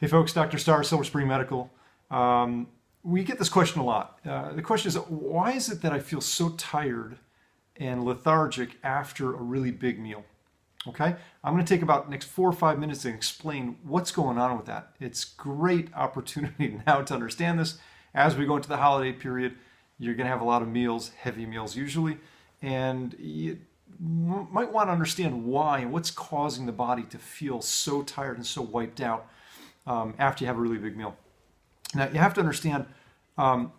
Hey folks, Dr. Starr, Silver Spring Medical. We get this question a lot. The question is, why is it that I feel so tired and lethargic after a really big meal? Okay, I'm going to take about the next 4 or 5 minutes to explain what's going on with that. It's great opportunity now to understand this. As we go into the holiday period, you're going to have a lot of meals, heavy meals usually, and you might want to understand why and what's causing the body to feel so tired and so wiped out after you have a really big meal. Now, you have to understand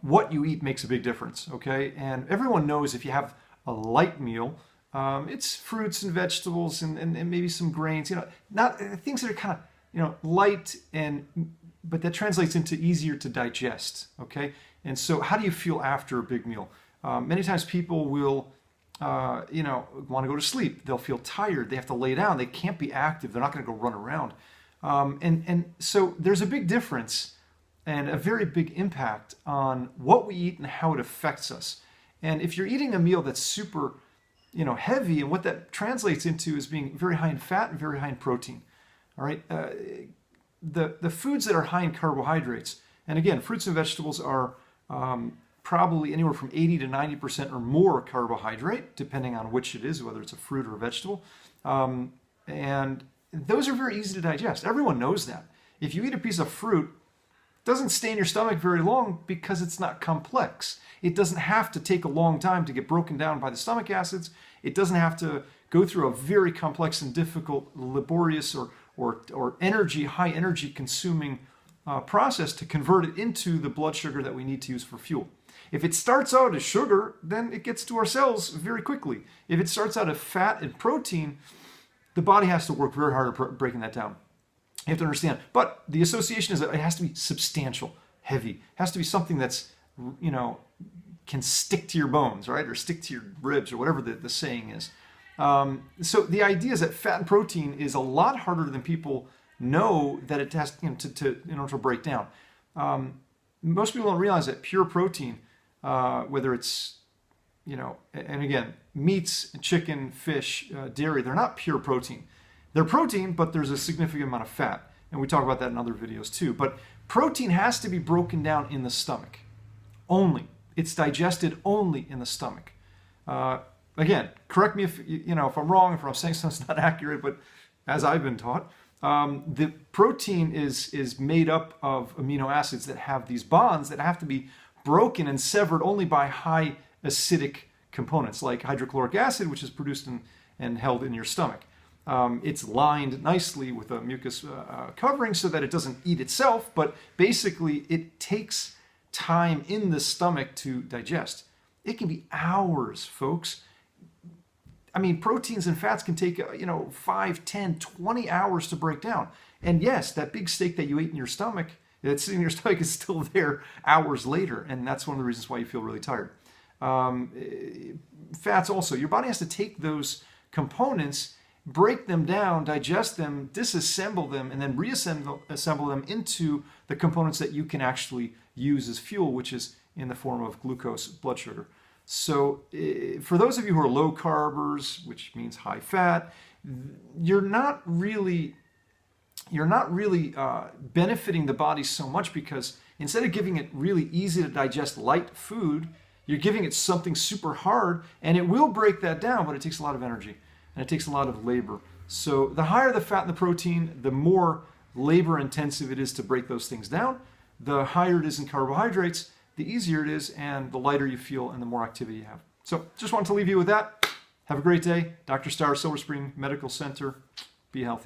what you eat makes a big difference, okay? And everyone knows if you have a light meal, it's fruits and vegetables and maybe some grains, not things that are kind of, light, but that translates into easier to digest, okay? And so how do you feel after a big meal? Many times people will, want to go to sleep. They'll feel tired. They have to lay down. They can't be active. They're not going to go run around. And so there's a big difference and a very big impact on what we eat and how it affects us. And if you're eating a meal that's super, heavy, and what that translates into is being very high in fat and very high in protein. All right, the foods that are high in carbohydrates, and again, fruits and vegetables are probably anywhere from 80 to 90% or more carbohydrate, depending on which it is, whether it's a fruit or a vegetable. And those are very easy to digest. Everyone knows that. If you eat a piece of fruit, it doesn't stay in your stomach very long because it's not complex. It doesn't have to take a long time to get broken down by the stomach acids. It doesn't have to go through a very complex and difficult, laborious or high energy consuming process to convert it into the blood sugar that we need to use for fuel. If it starts out as sugar, then it gets to our cells very quickly. If it starts out as fat and protein, the body has to work very hard at breaking that down. You have to understand. But the association is that it has to be substantial, heavy. It has to be something that's, can stick to your bones, right? Or stick to your ribs, or whatever the saying is. So the idea is that fat and protein is a lot harder than people know that it has to break down. Most people don't realize that pure protein, whether it's, and again, meats, chicken, fish, dairy, they're not pure protein. They're protein, but there's a significant amount of fat. And we talk about that in other videos too. But protein has to be broken down in the stomach only. It's digested only in the stomach. Again, correct me if I'm wrong, if I'm saying something's not accurate, but as I've been taught, the protein is made up of amino acids that have these bonds that have to be broken and severed only by high acidic components like hydrochloric acid, which is produced and held in your stomach. It's lined nicely with a mucus covering so that it doesn't eat itself, but basically it takes time in the stomach to digest. It can be hours, folks. I mean, proteins and fats can take 5, 10, 20 hours to break down. And yes, that big steak that you ate in your stomach, that's sitting in your stomach, is still there hours later, and that's one of the reasons why you feel really tired. Fats also, your body has to take those components, break them down, digest them, disassemble them, and then reassemble them into the components that you can actually use as fuel, which is in the form of glucose, blood sugar. So for those of you who are low carbers, which means high fat, you're not really benefiting the body so much, because instead of giving it really easy to digest light food, you're giving it something super hard, and it will break that down, but it takes a lot of energy and it takes a lot of labor. So the higher the fat and the protein, the more labor intensive it is to break those things down. The higher it is in carbohydrates, the easier it is, and the lighter you feel and the more activity you have. So just wanted to leave you with that. Have a great day. Dr. Starr, Silver Spring Medical Center. Be healthy.